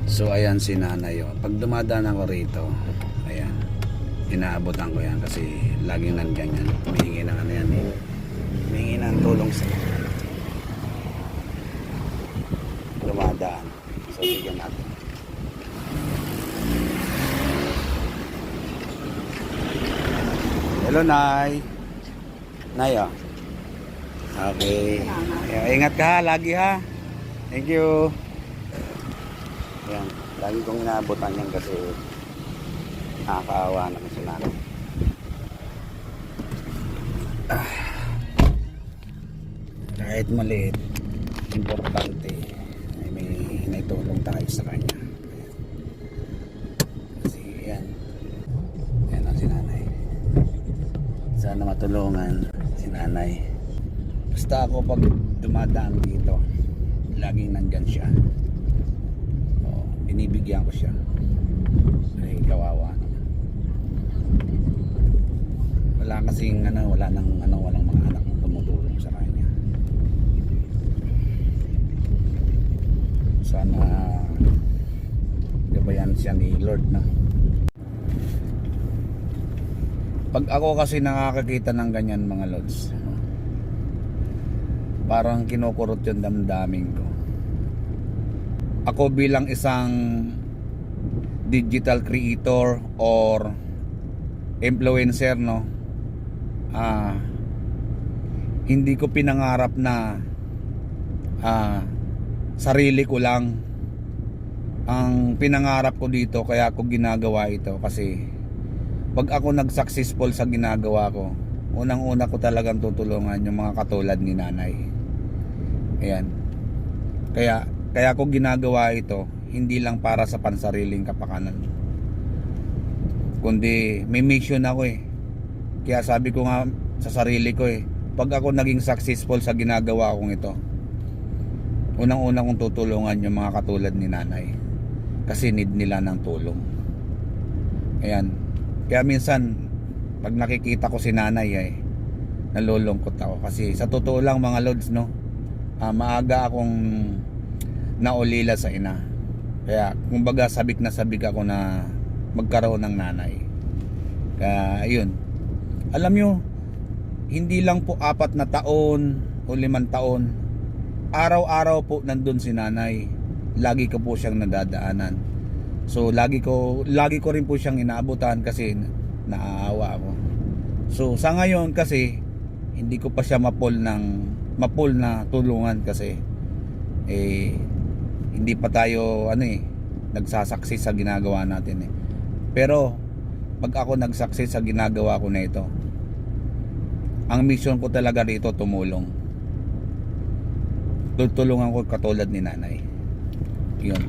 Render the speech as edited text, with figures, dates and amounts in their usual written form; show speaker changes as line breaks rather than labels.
So ayan si nanay, oh. Pag dumadaan ako rito, ayan, inaabotan ko yan kasi laging nandyan yan. Humihingi ng ano yan eh. Humihingi ng tulong sa dumadaan. So bigyan natin. Hello Nay. Nay, oh. Okay. Ingat ka ha, lagi ha. Thank you. Ayan, lagi kong inaabotan yan kasi nakakaawa naman si nanay. Kahit maliit, importante ay may tulong tayo sa kanya. Kasi yan ang si nanay. Sana matulungan si nanay. Basta ako pag dumadaan dito, laging nandyan siya. Binibigyan ko siya. Ay kawawa naman. Wala kasing walang mga anak na tumutulong sa kanya. Sana gabayan siya ni Lord na. Pag ako kasi nakakakita ng ganyan mga lods, parang kinukurot yung damdamin ko. Ako bilang isang digital creator or influencer, no, hindi ko pinangarap na sarili ko lang ang pinangarap ko dito, kaya ako ginagawa ito. Kasi pag ako nag-successful sa ginagawa ko, unang-una ko talagang tutulungan yung mga katulad ni nanay. Ayan, kaya ko ginagawa ito, hindi lang para sa pansariling kapakanan, kundi may mission ako eh. Kaya sabi ko nga sa sarili ko eh, pag ako naging successful sa ginagawa kong ito, unang-una kong tutulungan yung mga katulad ni nanay, kasi need nila ng tulong. Ayan, kaya minsan pag nakikita ko si nanay ay nalulungkot ako. Kasi sa totoo lang mga lods, no, maaga akong naulila sa ina. Kaya kumbaga sabik na sabik ako na magkaroon ng nanay. Kaya yun, alam nyo, hindi lang po 4 na taon o 5 taon, araw-araw po nandun si nanay. Lagi ko po siyang nadadaanan. So lagi ko rin po siyang inaabutan kasi naaawa ako. So sa ngayon kasi hindi ko pa siya mapol na tulungan kasi hindi pa tayo nagsasucceed sa ginagawa natin eh. Pero pag ako nagsucceed sa ginagawa ko na ito, ang mission ko talaga dito tumulong. Tutulungan ko katulad ni nanay. Yun.